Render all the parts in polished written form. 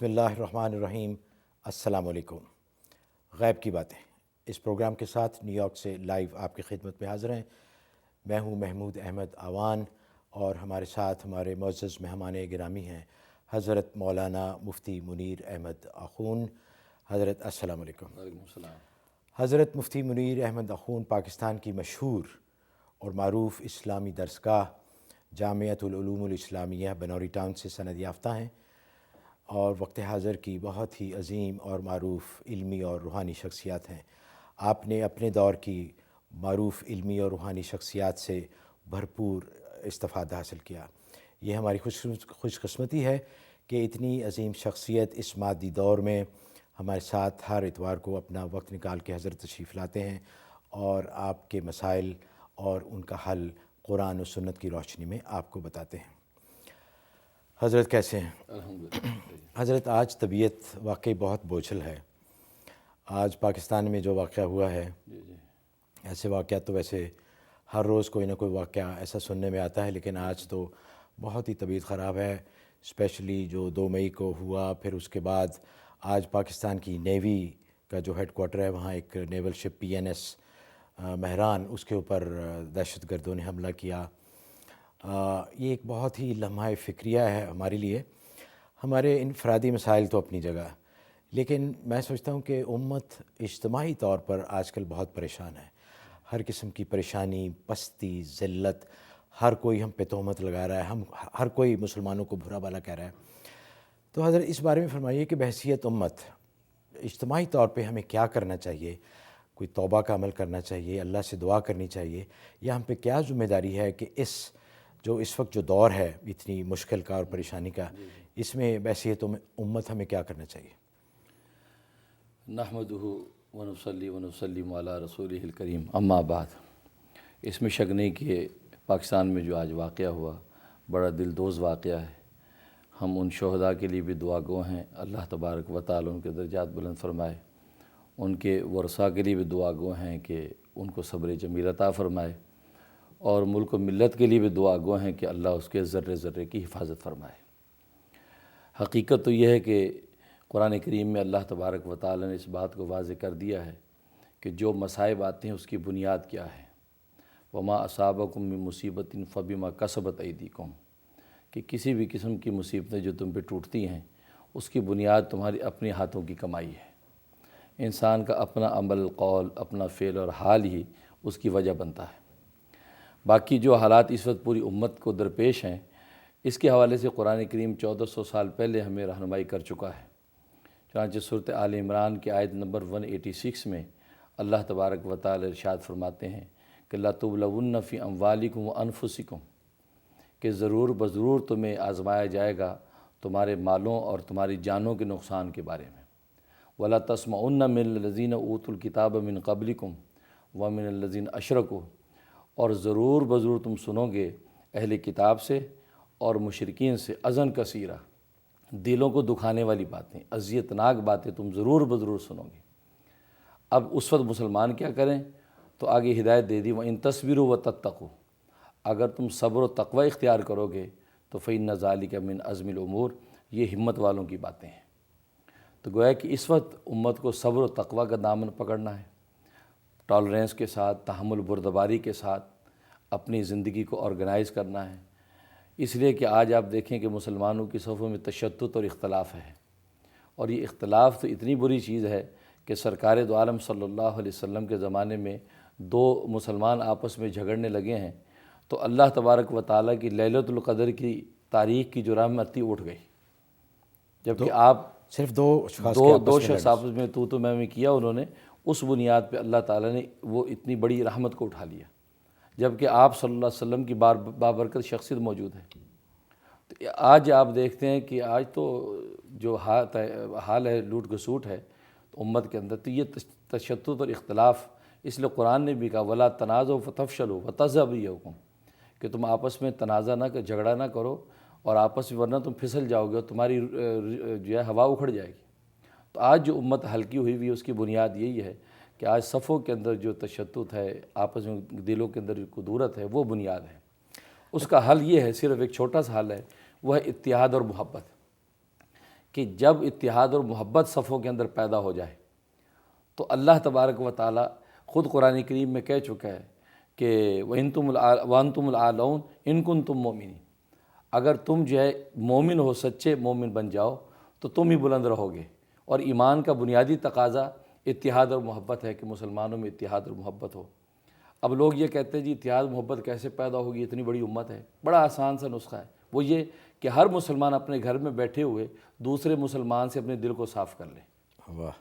بسم اللہ الرحمن الرحیم۔ السلام علیکم۔ غیب کی باتیں اس پروگرام کے ساتھ نیو یارک سے لائیو آپ کی خدمت میں حاضر ہیں۔ میں ہوں محمود احمد آوان اور ہمارے ساتھ ہمارے معزز مہمان گرامی ہیں حضرت مولانا مفتی منیر احمد آخون۔ حضرت السلام علیکم۔ وعلیکم السلام۔ حضرت مفتی منیر احمد آخون پاکستان کی مشہور اور معروف اسلامی درسگاہ جامعۃ العلوم الاسلامیہ بنوری ٹاؤن سے سند یافتہ ہیں اور وقت حاضر کی بہت ہی عظیم اور معروف علمی اور روحانی شخصیات ہیں۔ آپ نے اپنے دور کی معروف علمی اور روحانی شخصیات سے بھرپور استفادہ حاصل کیا۔ یہ ہماری خوش قسمتی ہے کہ اتنی عظیم شخصیت اس مادی دور میں ہمارے ساتھ ہر اتوار کو اپنا وقت نکال کے حضرت تشریف لاتے ہیں اور آپ کے مسائل اور ان کا حل قرآن و سنت کی روشنی میں آپ کو بتاتے ہیں۔ حضرت کیسے ہیں؟ الحمدللہ۔ حضرت آج طبیعت واقعی بہت بوجھل ہے۔ آج پاکستان میں جو واقعہ ہوا ہے، ایسے واقعات تو ویسے ہر روز کوئی نہ کوئی واقعہ ایسا سننے میں آتا ہے، لیکن آج تو بہت ہی طبیعت خراب ہے، اسپیشلی جو 2 مئی کو ہوا۔ پھر اس کے بعد آج پاکستان کی نیوی کا جو ہیڈ کوارٹر ہے وہاں ایک نیول شپ PNS مہران، اس کے اوپر دہشت گردوں نے حملہ کیا۔ یہ ایک بہت ہی لمحہ فکریہ ہے ہمارے لیے۔ ہمارے انفرادی مسائل تو اپنی جگہ، لیکن میں سوچتا ہوں کہ امت اجتماعی طور پر آج کل بہت پریشان ہے۔ ہر قسم کی پریشانی، پستی، ذلت، ہر کوئی ہم پہ تہمت لگا رہا ہے، ہر کوئی مسلمانوں کو برا بھلا کہہ رہا ہے۔ تو حضرت اس بارے میں فرمائیے کہ بحیثیت امت اجتماعی طور پہ ہمیں کیا کرنا چاہیے؟ کوئی توبہ کا عمل کرنا چاہیے، اللہ سے دعا کرنی چاہیے، یا ہم پہ کیا ذمہ داری ہے کہ اس وقت جو دور ہے اتنی مشکل کا اور پریشانی کا، اس میں بحیثیت امت ہمیں کیا کرنا چاہیے؟ نحمدہ ونصلی ونسلم علی رسولہ الکریم، اما بعد۔ اس میں شک نہیں کہ پاکستان میں جو آج واقعہ ہوا بڑا دلدوز واقعہ ہے۔ ہم ان شہداء کے لیے بھی دعا گو ہیں، اللہ تبارک و تعالی ان کے درجات بلند فرمائے۔ ان کے ورثاء کے لیے بھی دعا گو ہیں کہ ان کو صبر جمیل عطا فرمائے، اور ملک و ملت کے لیے بھی دعا گو ہیں کہ اللہ اس کے ذرے ذرے کی حفاظت فرمائے۔ حقیقت تو یہ ہے کہ قرآن کریم میں اللہ تبارک و تعالی نے اس بات کو واضح کر دیا ہے کہ جو مصائب آتے ہیں اس کی بنیاد کیا ہے۔ وما اصابکم من مصیبت فبما کسبت ایدیکم، کہ کسی بھی قسم کی مصیبتیں جو تم پہ ٹوٹتی ہیں اس کی بنیاد تمہاری اپنے ہاتھوں کی کمائی ہے۔ انسان کا اپنا عمل، قول، اپنا فعل اور حال ہی اس کی وجہ بنتا ہے۔ باقی جو حالات اس وقت پوری امت کو درپیش ہیں، اس کے حوالے سے قرآن کریم 1400 سال پہلے ہمیں رہنمائی کر چکا ہے۔ چنانچہ سورۃ آل عمران کی آیت نمبر 186 میں اللہ تبارک و تعالی ارشاد فرماتے ہیں کہ لَتُبْلَوُنَّ فِي أَمْوَالِكُمْ وَأَنفُسِكُمْ، کہ ضرور بضرور تمہیں آزمایا جائے گا تمہارے مالوں اور تمہاری جانوں کے نقصان کے بارے میں۔ وَلَا تَسْمَعُنَّ مِنَ الَّذِينَ أُوتُوا الْكِتَابَ مِنْ قَبْلِكُمْ وَمِنَ الَّذِينَ أَشْرَكُوا، اور ضرور بضرور تم سنو گے اہل کتاب سے اور مشرکین سے اذًا کثیرہ، دلوں کو دکھانے والی باتیں، اذیتناک باتیں تم ضرور بضرور سنو گے۔ اب اس وقت مسلمان کیا کریں؟ تو آگے ہدایت دے دی، وَإِن تَصْبِرُوا وَتَتَّقُوا، اگر تم صبر و تقوی اختیار کرو گے تو فَإِنَّ ذَلِكَ مِنْ عَزْمِ الْأُمُورِ، یہ ہمت والوں کی باتیں ہیں۔ تو گویا کہ اس وقت امت کو صبر و تقوی کا دامن پکڑنا ہے، ٹالرنس کے ساتھ، تحمل بردباری کے ساتھ اپنی زندگی کو آرگنائز کرنا ہے۔ اس لیے کہ آج آپ دیکھیں کہ مسلمانوں کی صفوں میں تشدد اور اختلاف ہے، اور یہ اختلاف تو اتنی بری چیز ہے کہ سرکار دو عالم صلی اللہ علیہ وسلم کے زمانے میں 2 مسلمان آپس میں جھگڑنے لگے ہیں تو اللہ تبارک و تعالیٰ کی لیلۃ القدر کی تاریخ کی جو رحمتی اٹھ گئی، جبکہ آپ صرف دو شخص آپس میں تو میں کیا، انہوں نے اس بنیاد پہ اللہ تعالیٰ نے وہ اتنی بڑی رحمت کو اٹھا لیا، جبکہ آپ صلی اللہ علیہ وسلم کی بابرکت شخصیت موجود ہے۔ تو آج آپ دیکھتے ہیں کہ آج تو جو حال ہے، لوٹ گھسوٹ ہے تو امت کے اندر، تو یہ تشدد اور اختلاف، اس لیے قرآن نے بھی کہا وَلَا تَنَازَعُوا فَتَفْشَلُوا وَتَذْهَبَ رِيحُكُمْ، کہ تم آپس میں تنازع نہ جھگڑا نہ کرو اور آپس میں، ورنہ تم پھسل جاؤ گے اور تمہاری جو ہے ہوا اکھڑ جائے گی۔ تو آج جو امت ہلکی ہوئی ہوئی ہے اس کی بنیاد یہی ہے کہ آج صفوں کے اندر جو تشدد ہے، آپس میں دلوں کے اندر جو کدورت ہے، وہ بنیاد ہے۔ اس کا حل یہ ہے، صرف ایک چھوٹا سا حل ہے، وہ ہے اتحاد اور محبت، کہ جب اتحاد اور محبت صفوں کے اندر پیدا ہو جائے تو اللہ تبارک و تعالی خود قرآن کریم میں کہہ چکا ہے کہ وَأَنْتُمُ الْأَعْلَوْنَ إِن كُنتُم مُؤْمِنِينَ، اگر تم جو ہے مومن ہو، سچے مومن بن جاؤ تو تم ہی بلند رہو گے۔ اور ایمان کا بنیادی تقاضا اتحاد اور محبت ہے کہ مسلمانوں میں اتحاد اور محبت ہو۔ اب لوگ یہ کہتے ہیں جی اتحاد محبت کیسے پیدا ہوگی، اتنی بڑی امت ہے۔ بڑا آسان سا نسخہ ہے، وہ یہ کہ ہر مسلمان اپنے گھر میں بیٹھے ہوئے دوسرے مسلمان سے اپنے دل کو صاف کر لے، واہ،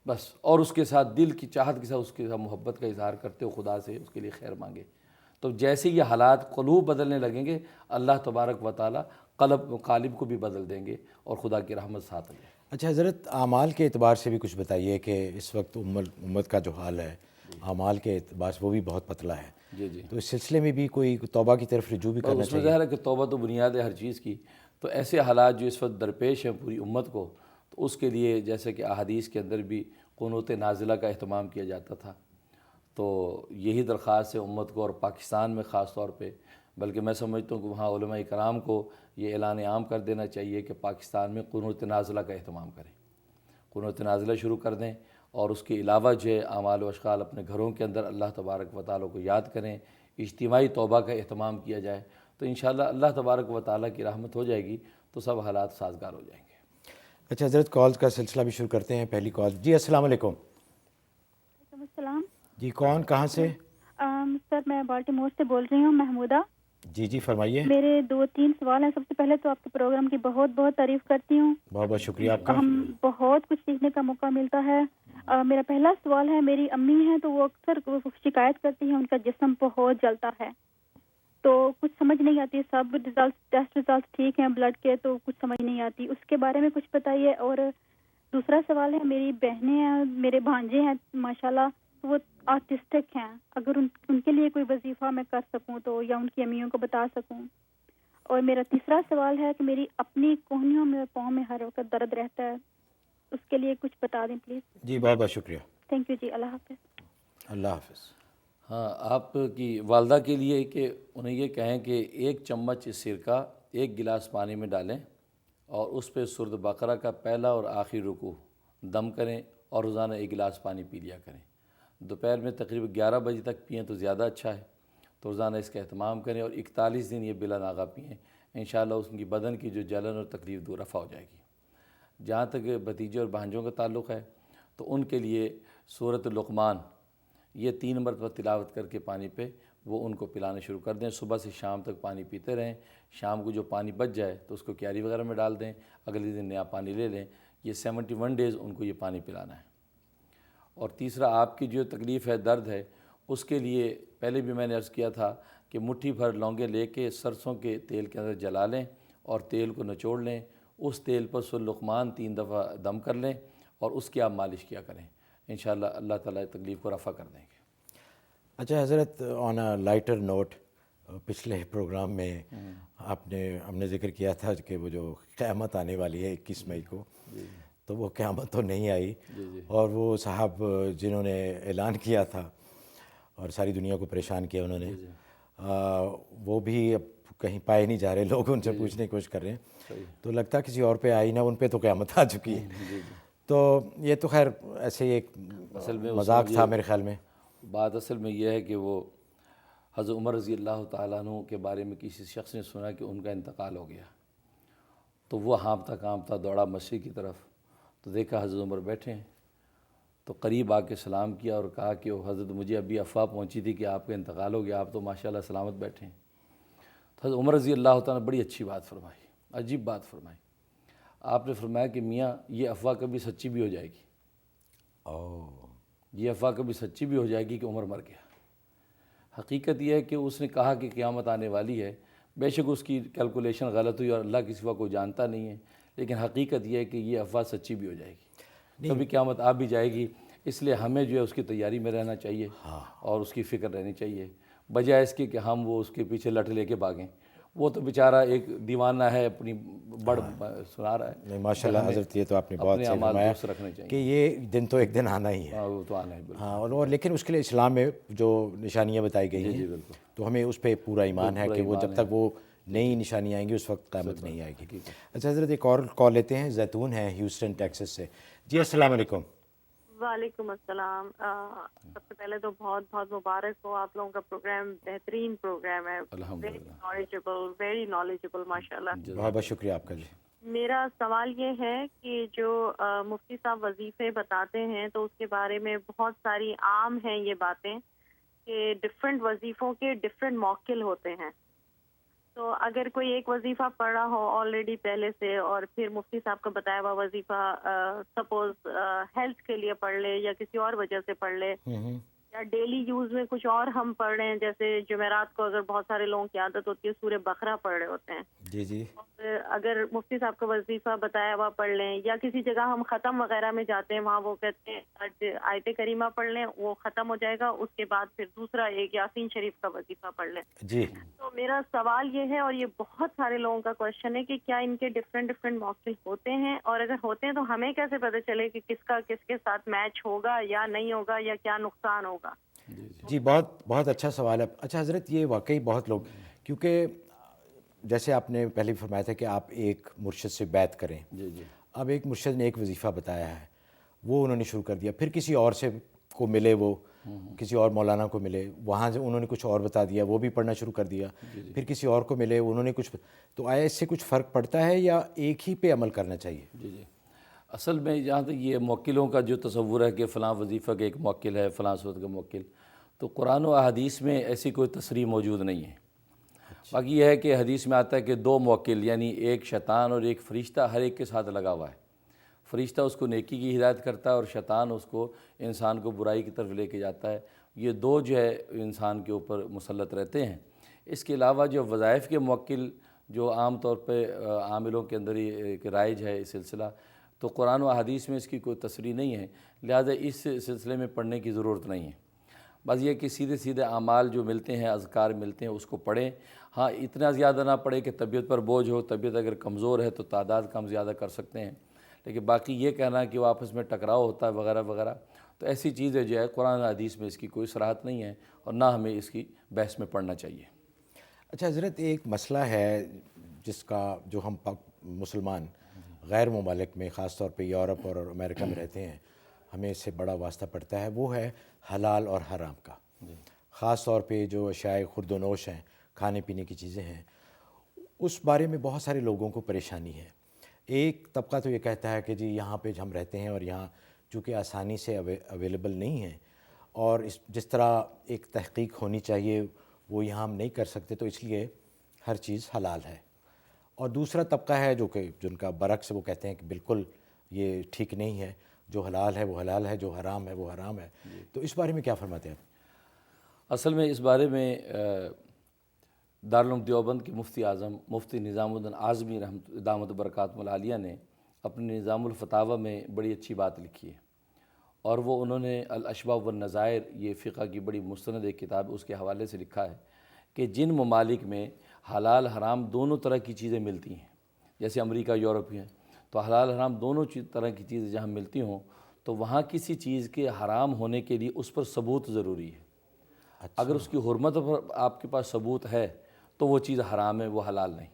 بس، اور اس کے ساتھ دل کی چاہت کے ساتھ اس کے ساتھ محبت کا اظہار کرتے ہو، خدا سے اس کے لیے خیر مانگے۔ تو جیسے یہ حالات قلوب بدلنے لگیں گے، اللہ تبارک و تعالیٰ قالب کو بھی بدل دیں گے اور خدا کی رحمت ساتھ لے۔ اچھا حضرت، اعمال کے اعتبار سے بھی کچھ بتائیے کہ اس وقت امت کا جو حال ہے اعمال کے اعتبار سے وہ بھی بہت پتلا ہے، جی جی، تو اس سلسلے میں بھی کوئی توبہ کی طرف رجوع بھی اور کرنا اس میں چاہیے؟ ظاہر ہے کہ توبہ تو بنیاد ہے ہر چیز کی۔ تو ایسے حالات جو اس وقت درپیش ہیں پوری امت کو، تو اس کے لیے جیسے کہ احادیث کے اندر بھی قنوت نازلہ کا اہتمام کیا جاتا تھا، تو یہی درخواست ہے امت کو، اور پاکستان میں خاص طور پہ، بلکہ میں سمجھتا ہوں کہ وہاں علماء کرام کو یہ اعلان عام کر دینا چاہیے کہ پاکستان میں قنوت نازلہ کا اہتمام کریں، قنوت نازلہ شروع کر دیں، اور اس کے علاوہ جو ہے اعمال و اشغال اپنے گھروں کے اندر اللہ تبارک و تعالیٰ کو یاد کریں، اجتماعی توبہ کا اہتمام کیا جائے، تو انشاءاللہ اللہ تبارک و تعالیٰ کی رحمت ہو جائے گی، تو سب حالات سازگار ہو جائیں گے۔ اچھا حضرت، کالز کا سلسلہ بھی شروع کرتے ہیں۔ پہلی کال، جی السلام علیکم۔ وعلیکم السلام جی کون، کہاں سے؟ سر میں بالٹیمور سے بول رہی ہوں، محمودہ۔ جی جی فرمائیے۔ میرے 2-3 سوال ہیں۔ سب سے پہلے تو آپ کے پروگرام کی بہت بہت تعریف کرتی ہوں، بہت بہت شکریہ آپ کا۔ ہم بہت کچھ سیکھنے کا موقع ملتا ہے۔ میرا پہلا سوال ہے، میری امی ہیں تو وہ اکثر شکایت کرتی ہیں ان کا جسم بہت جلتا ہے، تو کچھ سمجھ نہیں آتی، سب ٹیسٹ ریزلٹ ٹھیک ہیں بلڈ کے، تو کچھ سمجھ نہیں آتی، اس کے بارے میں کچھ بتائیے۔ اور دوسرا سوال ہے، میری بہنیں ہیں، میرے بھانجے ہیں ماشاءاللہ، وہ آرٹسٹک ہیں، اگر ان کے لیے کوئی وظیفہ میں کر سکوں تو، یا ان کی امیوں کو بتا سکوں۔ اور میرا تیسرا سوال ہے کہ میری اپنی کوہنیوں میں، پاؤں میں ہر وقت درد رہتا ہے، اس کے لیے کچھ بتا دیں پلیز۔ جی بہت بہت شکریہ، تھینک یو جی، اللہ حافظ۔ اللہ حافظ۔ ہاں، آپ کی والدہ کے لیے کہ انہیں یہ کہیں کہ 1 چمچ سرکہ 1 گلاس پانی میں ڈالیں اور اس پہ سورۃ بقرہ کا پہلا اور آخری رکوع دم کریں، اور روزانہ 1 گلاس پانی پی لیا کریں۔ دوپہر میں تقریباً 11 بجے تک پئیں تو زیادہ اچھا ہے، تو روزانہ اس کا اہتمام کریں، اور 41 دن یہ بلا ناغہ پئیں، انشاءاللہ اس کی بدن کی جو جلن اور تکلیف دور رفع ہو جائے گی۔ جہاں تک بھتیجے اور بھانجوں کا تعلق ہے تو ان کے لیے سورۃ لقمان یہ 3 مرتبہ تلاوت کر کے پانی پہ وہ ان کو پلانا شروع کر دیں، صبح سے شام تک پانی پیتے رہیں، شام کو جو پانی بچ جائے تو اس کو کیاری وغیرہ میں ڈال دیں، اگلے دن نیا پانی لے لیں، یہ 71 ڈیز ان کو یہ پانی پلانا ہے۔ اور تیسرا، آپ کی جو تکلیف ہے، درد ہے، اس کے لیے پہلے بھی میں نے عرض کیا تھا کہ مٹھی بھر لونگیں لے کے سرسوں کے تیل کے اندر جلا لیں اور تیل کو نچوڑ لیں، اس تیل پر سورۃ لقمان 3 دفعہ دم کر لیں اور اس کی آپ مالش کیا کریں، انشاءاللہ اللہ تعالیٰ تکلیف کو رفع کر دیں گے۔ اچھا حضرت، آن اے لائٹر نوٹ، پچھلے پروگرام میں ہم نے ذکر کیا تھا کہ وہ جو قیامت آنے والی ہے 21 مئی کو، تو وہ قیامت تو نہیں آئی، اور وہ صاحب جنہوں نے اعلان کیا تھا اور ساری دنیا کو پریشان کیا انہوں نے، وہ بھی اب کہیں پائے نہیں جا رہے، لوگ ان سے پوچھنے کی کوشش کر رہے ہیں، تو لگتا کسی اور پہ آئی نہ، ان پہ تو قیامت آ چکی ہے۔ تو یہ تو خیر ایسے ہی ایک مذاق تھا میرے خیال میں۔ بات اصل میں یہ ہے کہ وہ حضرت عمر رضی اللہ تعالیٰ عنہ کے بارے میں کسی شخص نے سنا کہ ان کا انتقال ہو گیا، تو وہ ہانپتا کانپتا دوڑا مسجد کی طرف، تو دیکھا حضرت عمر بیٹھے ہیں، تو قریب آ کے سلام کیا اور کہا کہ وہ حضرت مجھے ابھی افواہ پہنچی تھی کہ آپ کا انتقال ہو گیا، آپ تو ماشاءاللہ سلامت بیٹھے ہیں۔ تو حضرت عمر رضی اللہ تعالیٰ نے بڑی اچھی بات فرمائی، عجیب بات فرمائی۔ آپ نے فرمایا کہ میاں یہ افواہ کبھی سچی بھی ہو جائے گی، یہ افواہ کبھی سچی بھی ہو جائے گی کہ عمر مر گیا۔ حقیقت یہ ہے کہ اس نے کہا کہ قیامت آنے والی ہے، بے شک اس کی کیلکولیشن غلط ہوئی اور اللہ کے سوا کوئی جانتا نہیں ہے، لیکن حقیقت یہ ہے کہ یہ افواہ سچی بھی ہو جائے گی، کبھی قیامت آ بھی جائے گی، اس لیے ہمیں جو ہے اس کی تیاری میں رہنا چاہیے اور اس کی فکر رہنی چاہیے، بجائے اس کے کہ ہم وہ اس کے پیچھے لٹ لے کے بھاگیں۔ وہ تو بیچارہ ایک دیوانہ ہے، اپنی بڑ سنا رہا ہے۔ نہیں ماشاءاللہ حضرت، یہ تو آپ نے بہت صحیح فرمایا کہ یہ دن تو ایک دن آنا ہی ہے۔ وہ تو آنا ہے بالکل۔ ہاں، اور لیکن اس کے لیے اسلام میں جو نشانیاں بتائی گئی ہیں، تو ہمیں اس پہ پورا ایمان ہے کہ وہ جب تک وہ نئی نشانی آئیں گی اس وقت قیامت نہیں آئے گی. اچھا حضرت ایک اور کال لیتے ہیں. زیتون ہیں ہیوسٹن ٹیکسس سے. جی السلام علیکم. وعلیکم السلام. سب سے پہلے تو بہت بہت مبارک ہو, آپ لوگوں کا پروگرام بہترین پروگرام ہے, ویری نالجبل ماشاء اللہ. بہت بہت شکریہ آپ کا. جی میرا سوال یہ ہے کہ جو مفتی صاحب وظیفے بتاتے ہیں تو اس کے بارے میں بہت ساری عام ہیں یہ باتیں کہ ڈفرینٹ وظیفوں کے ڈفرینٹ موکل ہوتے ہیں. تو اگر کوئی ایک وظیفہ پڑھا ہو آلریڈی پہلے سے اور پھر مفتی صاحب کا بتایا ہوا وظیفہ سپوز ہیلتھ کے لیے پڑھ لے یا کسی اور وجہ سے پڑھ لے, یا ڈیلی یوز میں کچھ اور ہم پڑھ رہے ہیں, جیسے جمعرات کو اگر بہت سارے لوگوں کی عادت ہوتی ہے سورہ بقرہ پڑھ رہے ہوتے ہیں, جی جی, اور اگر مفتی صاحب کا وظیفہ بتایا ہوا پڑھ لیں, یا کسی جگہ ہم ختم وغیرہ میں جاتے ہیں وہاں وہ کہتے ہیں آیت کریمہ پڑھ لیں, وہ ختم ہو جائے گا, اس کے بعد پھر دوسرا ایک یاسین شریف کا وظیفہ پڑھ لیں. جی تو میرا سوال یہ ہے, اور یہ بہت سارے لوگوں کا کوشچن ہے, کہ کیا ان کے ڈفرینٹ موقع ہوتے ہیں, اور اگر ہوتے ہیں تو ہمیں کیسے پتہ چلے کہ کس کا کس کے ساتھ میچ ہوگا یا نہیں ہوگا, یا کیا نقصان ہوگا. جی بہت بہت اچھا سوال ہے. اچھا حضرت یہ واقعی بہت لوگ, کیونکہ جیسے آپ نے پہلے فرمایا تھا کہ آپ ایک مرشد سے بیعت کریں, اب ایک مرشد نے ایک وظیفہ بتایا ہے, وہ انہوں نے شروع کر دیا, پھر کسی اور سے کو ملے, وہ کسی اور مولانا کو ملے, وہاں سے انہوں نے کچھ اور بتا دیا, وہ بھی پڑھنا شروع کر دیا, پھر کسی اور کو ملے, انہوں نے کچھ, تو آیا اس سے کچھ فرق پڑتا ہے یا ایک ہی پہ عمل کرنا چاہیے؟ جی اصل میں جہاں تک یہ موکلوں کا جو تصور ہے کہ فلاں وظیفہ کا ایک موکل ہے, فلاں صورت کا موکل, تو قرآن و احادیث میں ایسی کوئی تصریح موجود نہیں ہے. باقی یہ ہے کہ حدیث میں آتا ہے کہ دو موکل, یعنی ایک شیطان اور ایک فرشتہ ہر ایک کے ساتھ لگا ہوا ہے. فرشتہ اس کو نیکی کی ہدایت کرتا ہے اور شیطان اس کو انسان کو برائی کی طرف لے کے جاتا ہے. یہ دو جو ہے انسان کے اوپر مسلط رہتے ہیں. اس کے علاوہ جو وظائف کے موکل جو عام طور پہ عاملوں کے اندر ہی ایک رائج ہے اس سلسلہ, تو قرآن و حدیث میں اس کی کوئی تصریح نہیں ہے, لہذا اس سلسلے میں پڑھنے کی ضرورت نہیں ہے. بس یہ کہ سیدھے سیدھے اعمال جو ملتے ہیں, اذکار ملتے ہیں, اس کو پڑھیں. ہاں اتنا زیادہ نہ پڑھیں کہ طبیعت پر بوجھ ہو, طبیعت اگر کمزور ہے تو تعداد کم زیادہ کر سکتے ہیں, لیکن باقی یہ کہنا کہ وہ آپس میں ٹکراؤ ہوتا ہے وغیرہ وغیرہ, تو ایسی چیزیں جو ہے قرآن و حدیث میں اس کی کوئی صراحت نہیں ہے, اور نہ ہمیں اس کی بحث میں پڑھنا چاہیے. اچھا حضرت ایک مسئلہ ہے جس کا جو ہم مسلمان غیر ممالک میں خاص طور پہ یورپ اور امریکہ میں رہتے ہیں, ہمیں اس سے بڑا واسطہ پڑتا ہے, وہ ہے حلال اور حرام کا. خاص طور پہ جو اشیاء خورد و نوش ہیں, کھانے پینے کی چیزیں ہیں, اس بارے میں بہت سارے لوگوں کو پریشانی ہے. ایک طبقہ تو یہ کہتا ہے کہ جی یہاں پہ ہم رہتے ہیں اور یہاں چونکہ آسانی سے اویلیبل نہیں ہیں, اور جس طرح ایک تحقیق ہونی چاہیے وہ یہاں ہم نہیں کر سکتے, تو اس لیے ہر چیز حلال ہے. اور دوسرا طبقہ ہے جو کہ جن کا برعکس, وہ کہتے ہیں کہ بالکل یہ ٹھیک نہیں ہے, جو حلال ہے وہ حلال ہے, جو حرام ہے وہ حرام ہے. تو اس بارے میں کیا فرماتے ہیں آپ؟ اصل میں اس بارے میں دارالعلوم دیوبند کے مفتی اعظم مفتی نظام الدین اعظمی رحمۃ دامت برکاتہ العالیہ نے اپنے نظام الفتاویٰ میں بڑی اچھی بات لکھی ہے, اور وہ انہوں نے الاشباح والنظائر, یہ فقہ کی بڑی مستند ایک کتاب, اس کے حوالے سے لکھا ہے کہ جن ممالک میں حلال حرام دونوں طرح کی چیزیں ملتی ہیں, جیسے امریکہ یورپ ہیں, تو حلال حرام دونوں طرح کی چیزیں جہاں ملتی ہوں, تو وہاں کسی چیز کے حرام ہونے کے لیے اس پر ثبوت ضروری ہے. اگر اس کی حرمت پر آپ کے پاس ثبوت ہے تو وہ چیز حرام ہے, وہ حلال نہیں.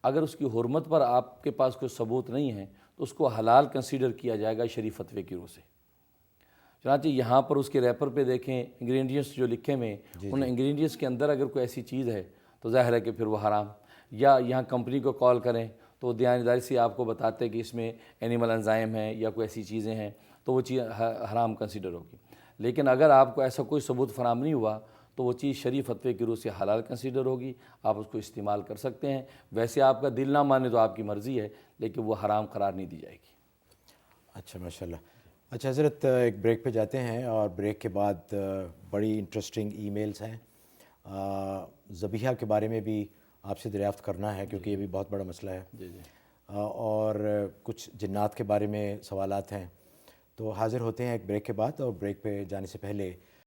اگر اس کی حرمت پر آپ کے پاس کوئی ثبوت نہیں ہے تو اس کو حلال کنسیڈر کیا جائے گا شریف فتوے کی روح سے. چنانچہ یہاں پر اس کے ریپر پہ دیکھیں انگریڈینٹس جو لکھے ہوئے ہیں, ان انگریڈینٹس کے اندر اگر کوئی ایسی چیز ہے تو ظاہر ہے کہ پھر وہ حرام. یا یہاں کمپنی کو کال کریں تو دیانتداری سے آپ کو بتاتے ہیں کہ اس میں اینیمل انزائم ہیں یا کوئی ایسی چیزیں ہیں, تو وہ چیز حرام کنسیڈر ہوگی. لیکن اگر آپ کو ایسا کوئی ثبوت فراہم نہیں ہوا تو وہ چیز شریف فتوے کی روح سے حلال کنسیڈر ہوگی, آپ اس کو استعمال کر سکتے ہیں. ویسے آپ کا دل نہ مانے تو آپ کی مرضی ہے, لیکن وہ حرام قرار نہیں دی جائے گی. اچھا ماشاءاللہ. اچھا حضرت ایک بریک پہ جاتے ہیں, اور بریک کے بعد بڑی انٹرسٹنگ ای میلز ہیں. ذبیحہ کے بارے میں بھی آپ سے دریافت کرنا ہے کیونکہ یہ بھی بہت بڑا مسئلہ ہے, اور کچھ جنات کے بارے میں سوالات ہیں. تو حاضر ہوتے ہیں ایک بریک کے بعد, اور بریک پہ جانے سے پہلے